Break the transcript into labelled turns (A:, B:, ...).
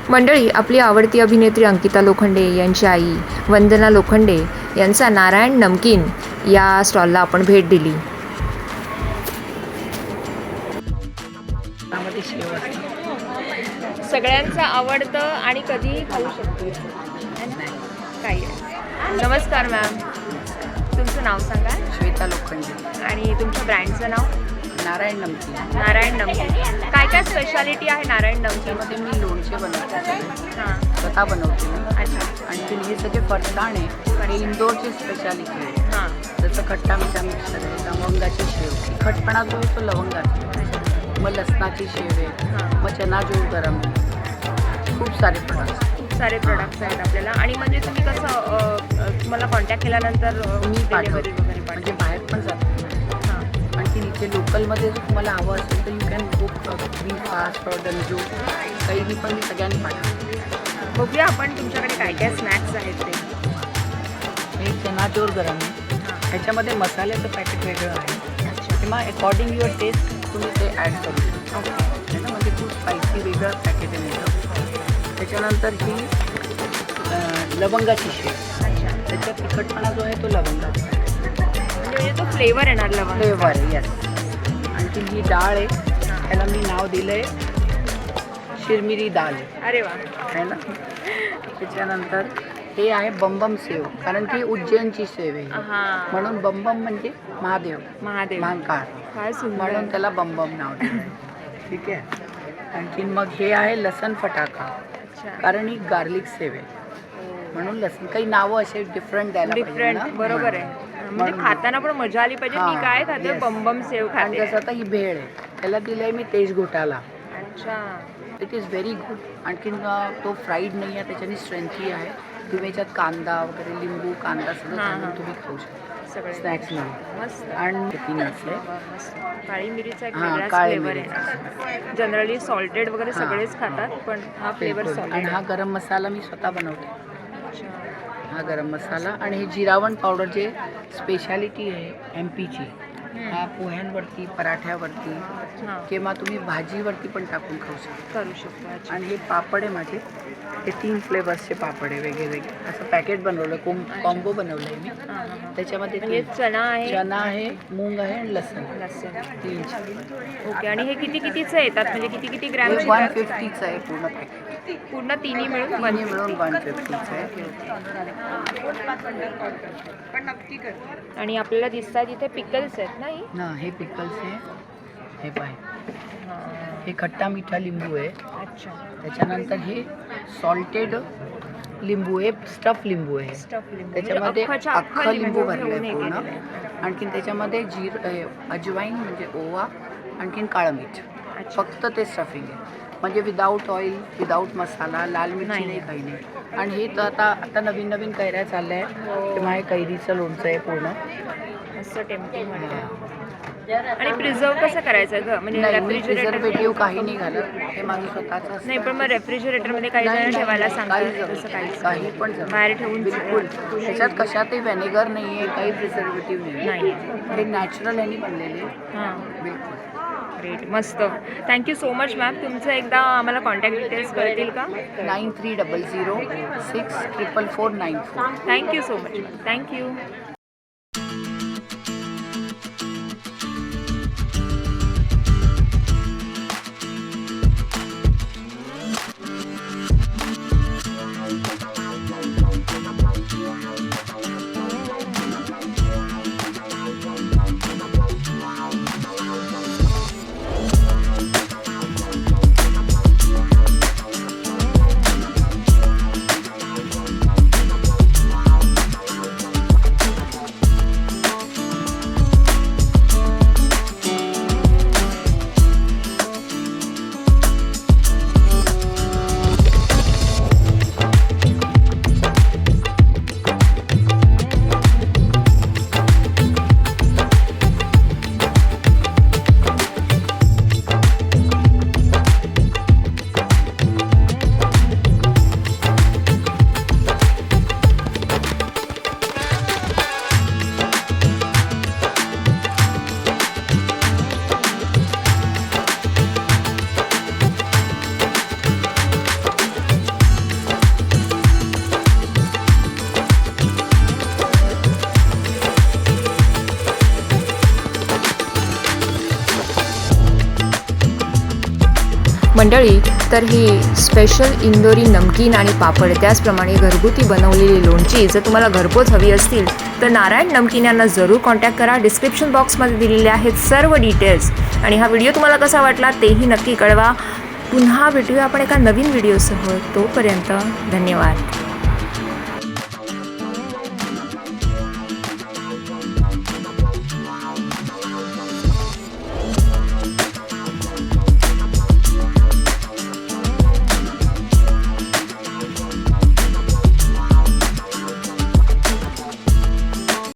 A: मंडळी, आपली आवडती अभिनेत्री अंकिता लोखंडे यांची आई वंदना लोखंडे यांचा नारायण नमकीन या स्टॉलला आपण भेट दिली. सगळ्यांचं आवडतं आणि कधीही खाऊ शकतो. काही नमस्कार मॅम, तुमचं नाव सांगा.
B: श्वेता लोखंडे.
A: आणि तुमच्या ब्रँडचं नाव?
B: नारायण नमकीन.
A: नारायण नमकीन. काय काय स्पेशालिटी आहे नारायण नमकीनमध्ये?
B: मी लोणचे बनवते,
A: हां,
B: स्वतः बनवते.
A: अच्छा.
B: आणि हे सगळे फरसाणे हे इंदोरची स्पेशालिटी आहे.
A: हां,
B: जसं खट्टा मिठा मिक्सर आहे, लवंगाची शेव, तिखटपणा जो आहे तो लवंगाचा, मग लसणाची शेव आहे,
A: हां.
B: मग चना जो गरम आहे. खूप सारे प्रोडक्ट्स.
A: खूप सारे प्रोडक्ट्स आहेत आपल्याला. आणि म्हणजे तुम्ही कसं तुम्हाला कॉन्टॅक्ट केल्यानंतर
B: मी
A: डिलिव्हरी
B: पाठवते,
A: वगैरे
B: म्हणजे बाहेर पण जाते.
A: हां,
B: आणखी इथे लोकलमध्ये जर तुम्हाला हवं असेल तर you can book be fast or Dunzo. काही पण मी सगळ्यांनी पाठवते.
A: बघूया आपण तुमच्याकडे काय काय स्नॅक्स आहेत ते.
B: हे चना जोर गरम आहे. ह्याच्यामध्ये मसाल्याचं पॅकेट वेगळं आहे.
A: अच्छा.
B: किंवा अकॉर्डिंग युअर टेस्ट तुम्ही ते ॲड करू शकता.
A: ओके.
B: आहे ना, म्हणजे खूप स्पायसी वेगळं पॅकेट आहे मिळतं. त्याच्यानंतर ही लवंगाची शेव.
A: अच्छा.
B: त्याच्यात तिखटपणा जो आहे तो लवंगाचा आहे.
A: म्हणजे तो फ्लेवर येणार लवंग.
B: फ्लेवर आहे, येस. आणखी ही डाळ आहे, त्याला मी नाव दिलं आहे शिरमिरी डाळ आहे.
A: अरे वा.
B: आहे ना. त्याच्यानंतर हे आहे बमबम सेव, कारण की उज्जैनची सेव आहे
A: हां,
B: म्हणून बमबम म्हणजे महादेव,
A: महादेव.
B: महाकाळ,
A: काय सुंदर.
B: म्हणून त्याला बमबम नाव दिलं आहे. ठीक आहे. आणखीन मग हे आहे लसण फटाका,
A: अच्छा.
B: कारण ही गार्लिक सेव आहे म्हणून लसण. काही नावं असे डिफरंट द्यायला पाहिजे
A: डिफरंट.
B: ना.
A: बरोबर आहे. म्हणजे
B: म्हणून.
A: खाताना पण मजा आली पाहिजे. मी
B: हां,
A: काय खाते?
B: yes.
A: बमबम सेव
B: आणि
A: खाते.
B: जसं आता ही भेळ आहे, त्याला दिलं आहे मी तेज घोटाला.
A: अच्छा.
B: It is very good. आणखीन तो फ्राईड नाही आहे, त्याच्याने स्ट्रेंथी आहे. तुम्ही याच्यात कांदा वगैरे, लिंबू, कांदा सगळं
A: हां,
B: घालून
A: हां.
B: तुम्ही खाऊ शकता
A: सगळे
B: स्नॅक्समध्ये.
A: मस्त.
B: आणि पीनट्स आहे.
A: मस्त. काळी मिरीचा एक
B: हां,
A: वेगळाच
B: काळी
A: फ्लेवर आहे. जनरली सॉल्टेड वगैरे
B: हां,
A: सगळेच खातात, पण हा फ्लेवर
B: बिलकुल. आणि
A: सॉल्टेड.
B: हा गरम मसाला मी स्वतः बनवते.
A: अच्छा.
B: हा गरम मसाला. आणि हे जिरावण पावडर जे स्पेशालिटी आहे MP ची. हा पोह्यांवरती, पराठ्यावरती
A: हां,
B: किंवा तुम्ही भाजीवरती पण टाकून खाऊ शकता.
A: करू शकतो. अच्छा.
B: आणि हे पापड आहे माझे, हे 3 फ्लेवर्सचे पापड आहे वेगळे वेगळे. असं पॅकेट बनवलं, कॉम्बो बनवलं आहे मी.
A: हां, हां, हां.
B: त्याच्यामध्ये
A: म्हणजे चणा आहे,
B: चना आहे, मूग आहे आणि लसण.
A: लसूण.
B: 3.
A: ओके. आणि हे किती कितीचं येतात? म्हणजे किती किती
B: हे
A: ग्रॅमचे?
B: 150चं आहे पूर्ण पॅकेट.
A: पूर्ण तिन्ही मिळून
B: तिन्ही मिळून 150चं आहे.
A: आणि आपल्याला दिसतात इथे पिकल्स आहेत ना ही?
B: ना हे पिकल्स आहे. हे पाय,
A: हां.
B: हे खट्टा मिठा लिंबू आहे.
A: अच्छा.
B: त्याच्यानंतर हे सॉल्टेड लिंबू आहे, स्टफ लिंबू आहे.
A: स्टफ लिंबू.
B: त्याच्यामध्ये
A: म्हणजे
B: अख्खं लिंबू भरलं
A: घेऊन
B: आहे
A: हे
B: पूर्ण.
A: केलेलं आहे.
B: आणखीन त्याच्यामध्ये अजवाईन म्हणजे ओवा, आणखीन काळं मीठ.
A: अच्छा.
B: फक्त ते स्टफिंग आहे, म्हणजे विदाऊट ऑइल, विदाऊट मसाला, लाल मिरची नाही, काही नाही. आणि हे तर आता नवीन नवीन कैऱ्या चालल्या आहे, तेव्हा हे कैरीचं लोणचं आहे पूर्ण.
A: असं टेम्पटिंग वाटतं. आणि प्रिझर्व कसं करायचं ग? म्हणजे
B: नाही, मी
A: रेफ्रिजरेटर?
B: प्रिझर्वेटिव्ह काही नाही घालत, हे माझं स्वतःचं असतं.
A: नाही, पण मग रेफ्रिजरेटरमध्ये काही
B: नाही,
A: जण
B: नाही,
A: ठेवायला
B: नाही,
A: सांगतात,
B: काही
A: तसं काहीच
B: काही पण जमतं.
A: बाहेर ठेवून
B: बिलकुल. त्याच्यात कशातही व्हिनेगर नाही आहे, काही प्रिझर्वेटिव्ह नाही
A: नाही.
B: हे नॅचरल ह्यानी बनलेले.
A: हां.
B: बिलकुल.
A: ग्रेट. मस्त. Thank you so much ma'am. तुमचं एकदा आम्हाला कॉन्टॅक्ट डिटेल्स कळतील का?
B: 9300
A: thank you so much ma'am. Thank you. मंडळी, तर ही स्पेशल इंदोरी नमकीन आणि पापड, त्याचप्रमाणे घरगुती बनवलेली लोणची जर तुम्हाला घरपोच हवी असतील तर नारायण नमकीन यांना जरूर कॉन्टॅक्ट करा. डिस्क्रिप्शन बॉक्समध्ये दिलेले आहेत सर्व डिटेल्स. आणि हा व्हिडिओ तुम्हाला कसा वाटला तेही नक्की कळवा. पुन्हा भेटूया आपण एका नवीन व्हिडिओसह. तोपर्यंत धन्यवाद.